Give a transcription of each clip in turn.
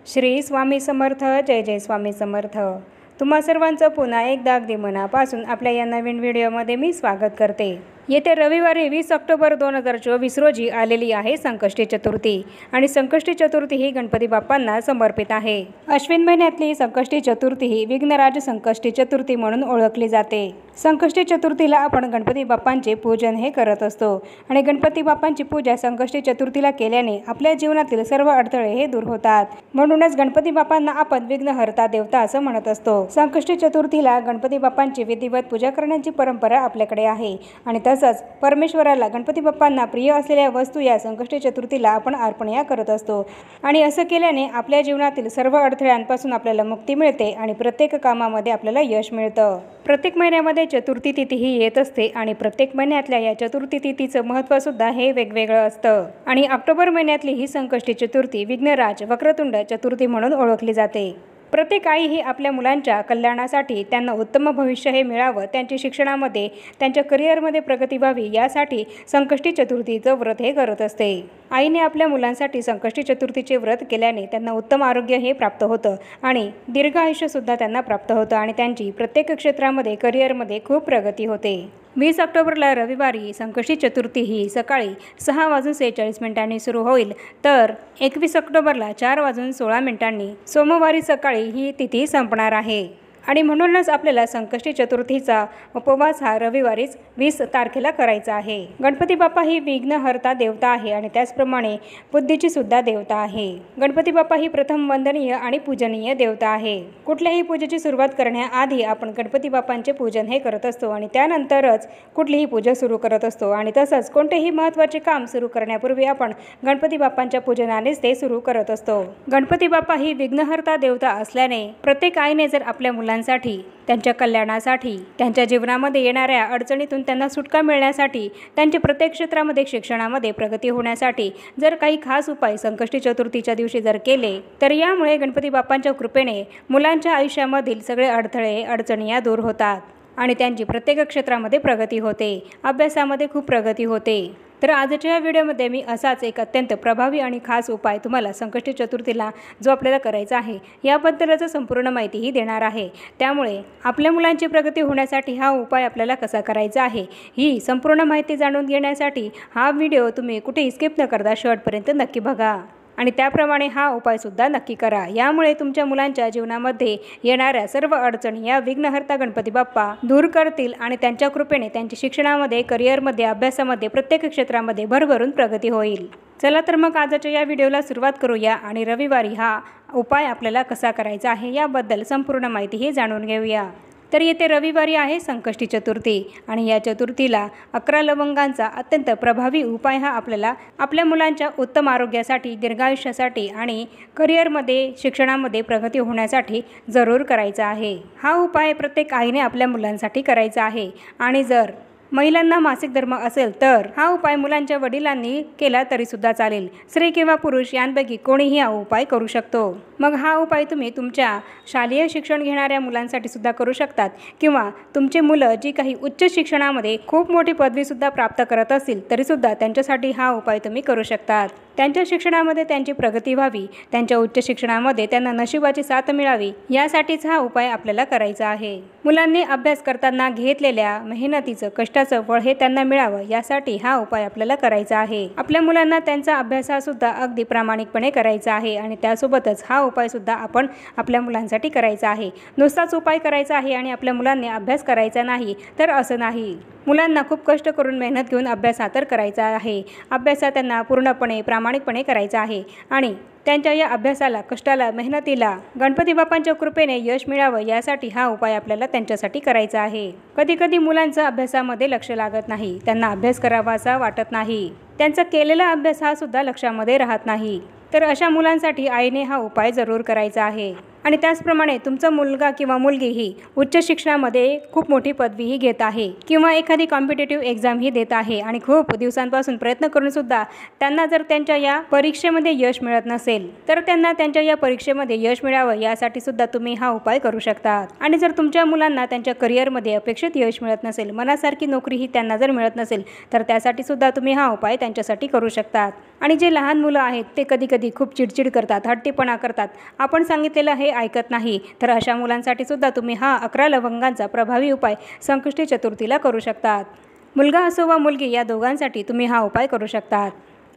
श्री स्वामी समर्थ. जय जय स्वामी समर्थ. तुम्हा सर्वांचं पुन्हा एकदा अगदी मनापासून आपल्या या नवीन व्हिडिओमध्ये मी स्वागत करते. येत्या रविवारी 20 ऑक्टोबर 2024 रोजी आलेली आहे संकष्टी चतुर्थी आणि संकष्टी चतुर्थी ही गणपती बाप्पांना समर्पित आहे. अश्विन महिन्यातली संकष्टी चतुर्थी ही विघ्नराज संकष्टी चतुर्थी म्हणून ओळखली जाते. संकष्टी चतुर्थीला आपण गणपती बाप्पांचे पूजन हे करत असतो आणि गणपती बाप्पांची पूजा संकष्टी चतुर्थीला केल्याने आपल्या जीवनातील सर्व अडथळे हे दूर होतात. म्हणूनच गणपती बाप्पांना आपण विघ्नहर्ता देवता असं म्हणत असतो. संकष्टी चतुर्थीला गणपती बाप्पांची विधिवत पूजा करण्याची परंपरा आपल्याकडे आहे आणि तसंच परमेश्वराला गणपती बाप्पांना प्रिय असलेल्या वस्तू या संकष्टी चतुर्थीला आपण अर्पण करत असतो आणि असं केल्याने आपल्या जीवनातील सर्व अडथळ्यांपासून आपल्याला मुक्ती मिळते आणि प्रत्येक कामामध्ये आपल्याला यश मिळतं. प्रत्येक महिन्यामध्ये चतुर्थी तिथी ही येत असते आणि प्रत्येक महिन्यातल्या या चतुर्थी तिथीचं महत्त्व सुद्धा हे वेगवेगळं असतं आणि ऑक्टोबर महिन्यातली ही संकष्टी चतुर्थी विघ्नराज वक्रतुंड चतुर्थी म्हणून ओळखली जाते. प्रत्येक आई ही आपल्या मुलांच्या कल्याणासाठी, त्यांना उत्तम भविष्य हे मिळावं, त्यांच्या शिक्षणामध्ये, त्यांच्या करिअरमध्ये प्रगती व्हावी यासाठी संकष्टी चतुर्थीचं व्रत हे करत असते. आईने आपल्या मुलांसाठी संकष्टी चतुर्थीचे व्रत केल्याने त्यांना उत्तम आरोग्य हे प्राप्त होतं आणि दीर्घ आयुष्यसुद्धा त्यांना प्राप्त होतं आणि त्यांची प्रत्येक क्षेत्रामध्ये करिअरमध्ये खूप प्रगती होते. 20 ऑक्टोबरला रविवारी संकष्टी चतुर्थी ही सकाळी 6:46 सुरू होईल तर 21 ऑक्टोबरला 4:16 सोमवारी सकाळी ही तिथी संपणार आहे आणि म्हणूनच आपल्याला संकष्टी चतुर्थीचा उपवास हा रविवारीच 20 तारखेला करायचा आहे. गणपती बाप्पा ही विघ्नहर्ता देवता आहे आणि त्याचप्रमाणे बुद्धीची सुद्धा देवता आहे. गणपती बाप्पा ही प्रथम वंदनीय आणि पूजनीय देवता आहे. कुठल्याही पूजेची सुरुवात करण्याआधी आपण गणपती बाप्पांचे पूजन हे करत असतो आणि त्यानंतरच कुठलीही पूजा सुरू करत असतो आणि तसंच कोणतेही महत्त्वाचे काम सुरू करण्यापूर्वी आपण गणपती बाप्पांच्या पूजनानेच ते सुरू करत असतो. गणपती बाप्पा ही विघ्नहर्ता देवता असल्याने प्रत्येक आईने जर आपल्या मुलांसाठी, त्यांच्या कल्याणासाठी, त्यांच्या जीवनामध्ये येणाऱ्या अडचणीतून त्यांना सुटका मिळण्यासाठी, त्यांच्या प्रत्येक क्षेत्रामध्ये शिक्षणामध्ये प्रगती होण्यासाठी जर काही खास उपाय संकष्टी चतुर्थीच्या दिवशी जर केले तर यामुळे गणपती बाप्पांच्या कृपेने मुलांच्या आयुष्यामधील सगळे अडथळे, अडचणी या दूर होतात आणि त्यांची प्रत्येक क्षेत्रामध्ये प्रगती होते, अभ्यासामध्ये खूप प्रगती होते. तर आजच्या या व्हिडिओमध्ये मी असाच एक अत्यंत प्रभावी आणि खास उपाय तुम्हाला संकष्टी चतुर्थीला जो आपल्याला करायचा आहे याबद्दलच संपूर्ण माहितीही देणार आहे. त्यामुळे आपल्या मुलांची प्रगती होण्यासाठी हा उपाय आपल्याला कसा करायचा आहे ही संपूर्ण माहिती जाणून घेण्यासाठी हा व्हिडिओ तुम्ही कुठेही स्किप न करता शेवटपर्यंत नक्की बघा आणि त्याप्रमाणे हा उपायसुद्धा नक्की करा. यामुळे तुमच्या मुलांच्या जीवनामध्ये येणाऱ्या सर्व अडचणी या विघ्नहर्ता गणपती बाप्पा दूर करतील आणि त्यांच्या कृपेने त्यांच्या शिक्षणामध्ये, करिअरमध्ये, अभ्यासामध्ये, प्रत्येक क्षेत्रामध्ये भरभरून प्रगती होईल. चला तर मग आजच्या या व्हिडिओला सुरुवात करूया आणि रविवारी हा उपाय आपल्याला कसा करायचा आहे याबद्दल संपूर्ण माहितीही जाणून घेऊया. तर येथे रविवारी आहे संकष्टी चतुर्थी आणि या चतुर्थीला 11 लवंगांचा अत्यंत प्रभावी उपाय हा आपल्याला आपल्या मुलांच्या उत्तम आरोग्यासाठी, दीर्घायुष्यासाठी आणि करिअरमध्ये, शिक्षणामध्ये प्रगती होण्यासाठी जरूर करायचा आहे. हा उपाय प्रत्येक आईने आपल्या मुलांसाठी करायचा आहे आणि जर महिलांना मासिक धर्म असेल तर हा उपाय मुलांच्या वडिलांनी केला तरी सुद्धा चालेल. स्त्री किंवा पुरुष यांपैकी कोणीही हा उपाय करू शकतो. मग हा उपाय तुम्ही तुमच्या शालेय शिक्षण घेणाऱ्या मुलांसाठी सुद्धा करू शकतात किंवा तुमचे मुलं जी काही उच्च शिक्षणामध्ये खूप मोठी पदवीसुद्धा प्राप्त करत असतील तरीसुद्धा त्यांच्यासाठी हा उपाय तुम्ही करू शकतात. त्यांच्या शिक्षणामध्ये त्यांची प्रगती व्हावी, त्यांच्या उच्च शिक्षणामध्ये त्यांना नशिबाची साथ मिळावी यासाठीच हा उपाय आपल्याला करायचा आहे. मुलांनी अभ्यास करताना घेतलेल्या मेहनतीचं, कष्टाचं फळ हे त्यांना मिळावं यासाठी हा उपाय आपल्याला करायचा आहे. आपल्या मुलांना त्यांचा अभ्यास हा सुद्धा अगदी प्रामाणिकपणे करायचा आहे आणि त्यासोबतच हा उपाय सुद्धा आपण आपल्या मुलांसाठी करायचा आहे. नुसताच उपाय करायचा आहे आणि आपल्या मुलांनी अभ्यास करायचा नाही तर असं नाही. मुलांना खूप कष्ट करून मेहनत घेऊन अभ्यास हा तर करायचा आहे. अभ्यास हा त्यांना पूर्णपणे प्रामाणिकपणे करायचा आहे आणि त्यांच्या या अभ्यासाला, कष्टाला, मेहनतीला गणपती बाप्पांच्या कृपेने यश मिळावं यासाठी हा उपाय आपल्याला त्यांच्यासाठी करायचा आहे. कधी कधी मुलांचं अभ्यासामध्ये लक्ष लागत नाही, त्यांना अभ्यास करावासा वाटत नाही, त्यांचा केलेला अभ्यास हा सुद्धा लक्षामध्ये राहत नाही. तर अशा मुलांसाठी आईने हा उपाय जरूर करायचा आहे. आणि त्याचप्रमाणे तुमचा मुलगा किंवा मुलगी ही उच्च शिक्षणामध्ये खूप मोठी पदवीही घेत आहे किंवा एखादी कॉम्पिटेटिव्ह एक्झाम ही देत आहे आणि खूप दिवसांपासून प्रयत्न करून सुद्धा त्यांना जर त्यांच्या या परीक्षेमध्ये यश मिळत नसेल तर त्यांना त्यांच्या या परीक्षेमध्ये यश मिळावं यासाठी सुद्धा तुम्ही हा उपाय करू शकता। आणि जर तुमच्या मुलांना त्यांच्या करिअरमध्ये अपेक्षित यश मिळत नसेल, मनासारखी नोकरी ही त्यांना जर मिळत नसेल तर त्यासाठी सुद्धा तुम्ही हा उपाय त्यांच्यासाठी करू शकता। आणि जे लहान मुलं आहेत ते कधी कधी खूप चिडचिड करतात, हट्टीपणा करतात, आपण सांगितलेलं हे ऐकत नाही, तर अशा मुलांसाठी सुद्धा तुम्ही हा 11 लवंगांचा प्रभावी उपाय संकष्टी चतुर्थीला करू शकता। मुलगा असो वा मुलगी या दोघांसाठी तुम्ही हा उपाय करू शकता।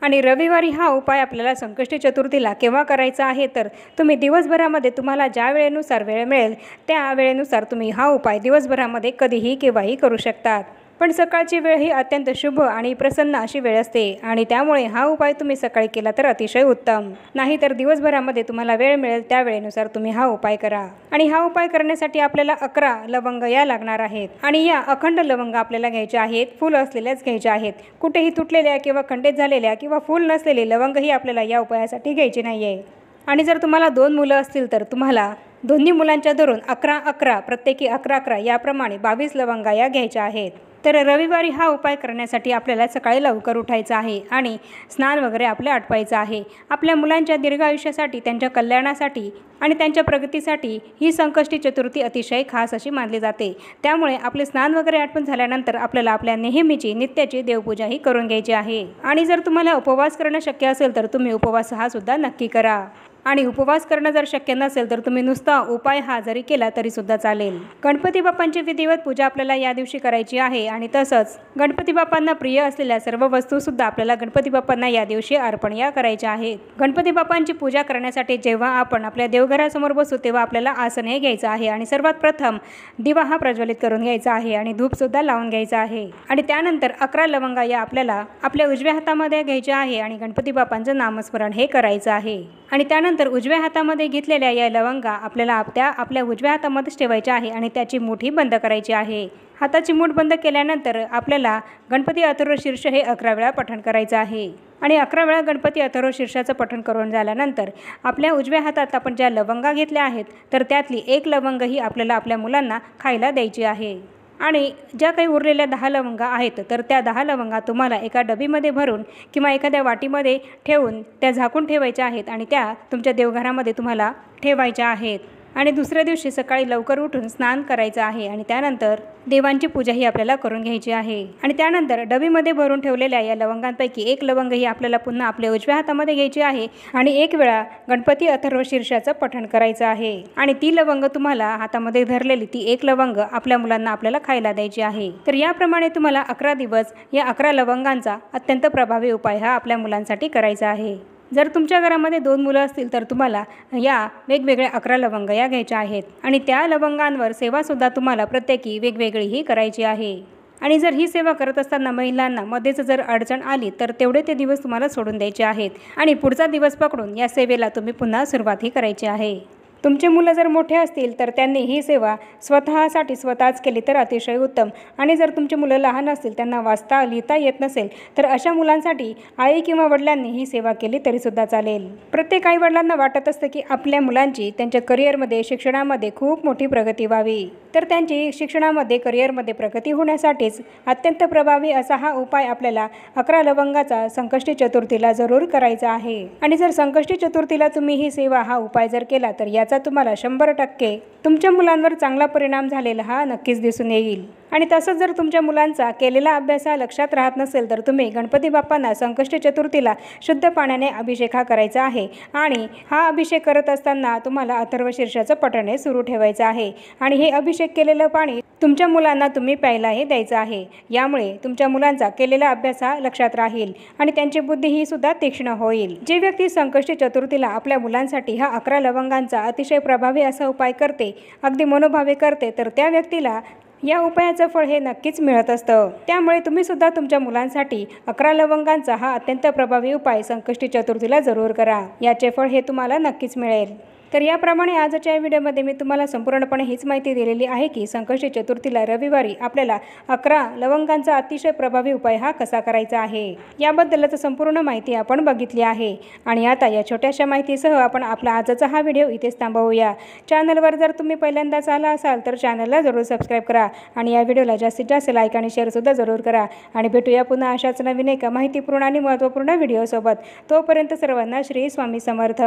आणि रविवारी हा उपाय आपल्याला संकष्टी चतुर्थीला केव्हा करायचा आहे तर तुम्ही दिवसभरामध्ये तुम्हाला ज्या वेळेनुसार वेळ मिळेल त्या वेळेनुसार तुम्ही हा उपाय दिवसभरामध्ये कधीही केव्हाही करू शकता। पण सकाळची वेळ ही अत्यंत शुभ आणि प्रसन्न अशी वेळ असते आणि त्यामुळे हा उपाय तुम्ही सकाळी केला तर अतिशय उत्तम, नाहीतर दिवसभरामध्ये तुम्हाला वेळ मिळेल त्या वेळेनुसार तुम्ही हा उपाय करा। आणि हा उपाय करण्यासाठी आपल्याला 11 लवंग या लागणार आहेत आणि या अखंड लवंग आपल्याला घ्यायच्या आहेत, फूल असलेल्याच घ्यायच्या आहेत। कुठेही तुटलेल्या किंवा खंडित झालेल्या किंवा फूल नसलेले लवंग ही आपल्याला या उपायासाठी घ्यायची नाहीये। आणि जर तुम्हाला 2 मुलं असतील तर तुम्हाला दोन्ही मुलांच्या धरून 11-11 प्रत्येकी 11-11 याप्रमाणे 22 लवंगा या घ्यायच्या आहेत। तर रविवारी हा उपाय करण्यासाठी आपल्याला सकाळी लवकर उठायचं आहे आणि स्नान वगैरे आपले आटपायचं आहे। आपल्या मुलांच्या दीर्घ आयुष्यासाठी, त्यांच्या कल्याणासाठी आणि त्यांच्या प्रगतीसाठी ही संकष्टी चतुर्थी अतिशय खास अशी मानली जाते। त्यामुळे आपले स्नान वगैरे आटपून झाल्यानंतर आपल्याला आपल्या नेहमीची नित्याची देवपूजा ही करून घ्यायची आहे। आणि जर तुम्हाला उपवास करणं शक्य असेल तर तुम्ही उपवास हा सुद्धा नक्की करा। आणि उपवास करणं जर शक्य नसेल तर तुम्ही नुसता उपाय हा जरी केला तरी सुद्धा चालेल। गणपती बाप्पांची विधिवत पूजा आपल्याला या दिवशी करायची आहे आणि तसंच गणपती बाप्पांना प्रिय असलेल्या सर्व वस्तू सुद्धा आपल्याला गणपती बाप्पांना या दिवशी अर्पण या करायच्या आहेत। गणपती बाप्पांची पूजा करण्यासाठी जेव्हा आपण आपल्या देवघरासमोर बसू तेव्हा आपल्याला आसन हे घ्यायचं आहे आणि सर्वात प्रथम दिवा हा प्रज्वलित करून घ्यायचा आहे आणि धूप सुद्धा लावून घ्यायचा आहे। आणि त्यानंतर 11 लवंगा या आपल्याला आपल्या उजव्या हातामध्ये घ्यायच्या आहे आणि गणपती बाप्पांचं नामस्मरण हे करायचं आहे। आणि त्यानंतर उजव्या हातामध्ये घेतलेल्या या लवंगा आपल्याला आपल्या उजव्या हातामध्येच ठेवायच्या आहे आणि त्याची मुठी बंद करायची आहे। हाताची मूठ बंद केल्यानंतर आपल्याला गणपती अथर्व शीर्ष हे 11 वेळा पठण करायचं आहे। आणि 11 वेळा गणपती अथर्व शीर्षाचं पठण करून झाल्यानंतर आपल्या उजव्या हातात आपण ज्या लवंगा घेतल्या आहेत तर त्यातली 1 लवंग ही आपल्याला आपल्या मुलांना खायला द्यायची आहे। आणि ज्या काही उरलेल्या 10 लवंगा आहेत तर त्या 10 लवंगा तुम्हाला एका डबीमध्ये भरून किंवा एखाद्या वाटीमध्ये ठेवून त्या झाकून ठेवायच्या आहेत आणि त्या तुमच्या देवघरामध्ये तुम्हाला ठेवायच्या आहेत। आणि दुसऱ्या दिवशी सकाळी लवकर उठून स्नान करायचं आहे आणि त्यानंतर देवांची पूजा ही आपल्याला करून घ्यायची आहे। आणि त्यानंतर डबीमध्ये भरून ठेवलेल्या या लवंगांपैकी 1 लवंग ही आपल्याला पुन्हा आपल्या उजव्या हातामध्ये घ्यायची आहे आणि 1 वेळा गणपती अथर्व शीर्षाचं पठण करायचं आहे। आणि ती लवंग तुम्हाला हातामध्ये धरलेली ती 1 लवंग आपल्या मुलांना आपल्याला खायला द्यायची आहे। तर याप्रमाणे तुम्हाला 11 दिवस या 11 लवंगांचा अत्यंत प्रभावी उपाय हा आपल्या मुलांसाठी करायचा आहे। जर तुमच्या घरामध्ये 2 मुलं असतील तर तुम्हाला या वेगवेगळ्या 11 लवंग या घ्यायच्या आहेत आणि त्या लवंगांवर सेवासुद्धा तुम्हाला प्रत्येकी वेगवेगळी ही करायची आहे। आणि जर ही सेवा करत असताना महिलांना मध्येच जर अडचण आली तर तेवढे ते दिवस तुम्हाला सोडून द्यायचे आहेत आणि पुढचा दिवस पकडून या सेवेला तुम्ही पुन्हा सुरुवात ही करायची आहे। तुमचे मुलं जर मोठे असतील तर त्यांनी ही सेवा स्वतःसाठी स्वतःच केली तर अतिशय उत्तम। आणि जर तुमची मुलं लहान असतील, त्यांना वाचता लिहिता येत नसेल तर अशा मुलांसाठी आई किंवा वडिलांनी ही सेवा केली तरीसुद्धा चालेल। प्रत्येक आई वडिलांना वाटत असतं की आपल्या मुलांची त्यांच्या करिअरमध्ये, शिक्षणामध्ये खूप मोठी प्रगती व्हावी, तर त्यांची शिक्षणामध्ये, करिअरमध्ये प्रगती होण्यासाठीच अत्यंत प्रभावी असा हा उपाय आपल्याला 11 लवंगाचा संकष्टी चतुर्थीला जरूर करायचा आहे। आणि जर संकष्टी चतुर्थीला तुम्ही ही सेवा हा उपाय जर केला तर याचा तुम्हाला 100% तुमच्या मुलांवर चांगला परिणाम झालेला हा नक्कीच दिसून येईल। आणि तसंच जर तुमच्या मुलांचा केलेला अभ्यास हा लक्षात राहत नसेल तर तुम्ही गणपती बाप्पांना संकष्टी चतुर्थीला शुद्ध पाण्याने अभिषेक हा करायचा आहे आणि हा अभिषेक करत असताना तुम्हाला अथर्व शीर्षाचं पठण हे सुरू ठेवायचं आहे आणि हे अभिषेक केलेलं पाणी तुमच्या मुलांना तुम्ही प्यायलाही द्यायचं आहे। यामुळे तुमच्या मुलांचा केलेला अभ्यास हा लक्षात राहील आणि त्यांची बुद्धी ही सुद्धा तीक्ष्ण होईल। जे व्यक्ती संकष्टी चतुर्थीला आपल्या मुलांसाठी हा 11 लवंगांचा अतिशय प्रभावी असा उपाय करते, अगदी मनोभावे करते, तर त्या व्यक्तीला या उपायाचं फळ हे नक्कीच मिळत असतं। त्यामुळे तुम्ही सुद्धा तुमच्या मुलांसाठी 11 लवंगांचा हा अत्यंत प्रभावी उपाय संकष्टी चतुर्थीला जरूर करा, याचे फळ हे तुम्हाला नक्कीच मिळेल। तर याप्रमाणे आजच्या या व्हिडिओमध्ये मी तुम्हाला संपूर्णपणे हीच माहिती दिलेली आहे की संकष्टी चतुर्थीला रविवारी आपल्याला 11 लवंगांचा अतिशय प्रभावी उपाय हा कसा करायचा आहे याबद्दलच संपूर्ण माहिती आपण बघितली आहे। आणि आता या छोट्याशा माहितीसह आपण आपला आजचा हा व्हिडिओ इथेच थांबवूया। चॅनलवर जर तुम्ही पहिल्यांदाच आला असाल तर चॅनलला जरूर सबस्क्राईब करा आणि या व्हिडिओला जास्तीत जास्त लाईक आणि शेअरसुद्धा जरूर करा। आणि भेटूया पुन्हा अशाच नवीन एका माहितीपूर्ण आणि महत्त्वपूर्ण व्हिडिओसोबत। तोपर्यंत सर्वांना श्री स्वामी समर्थ।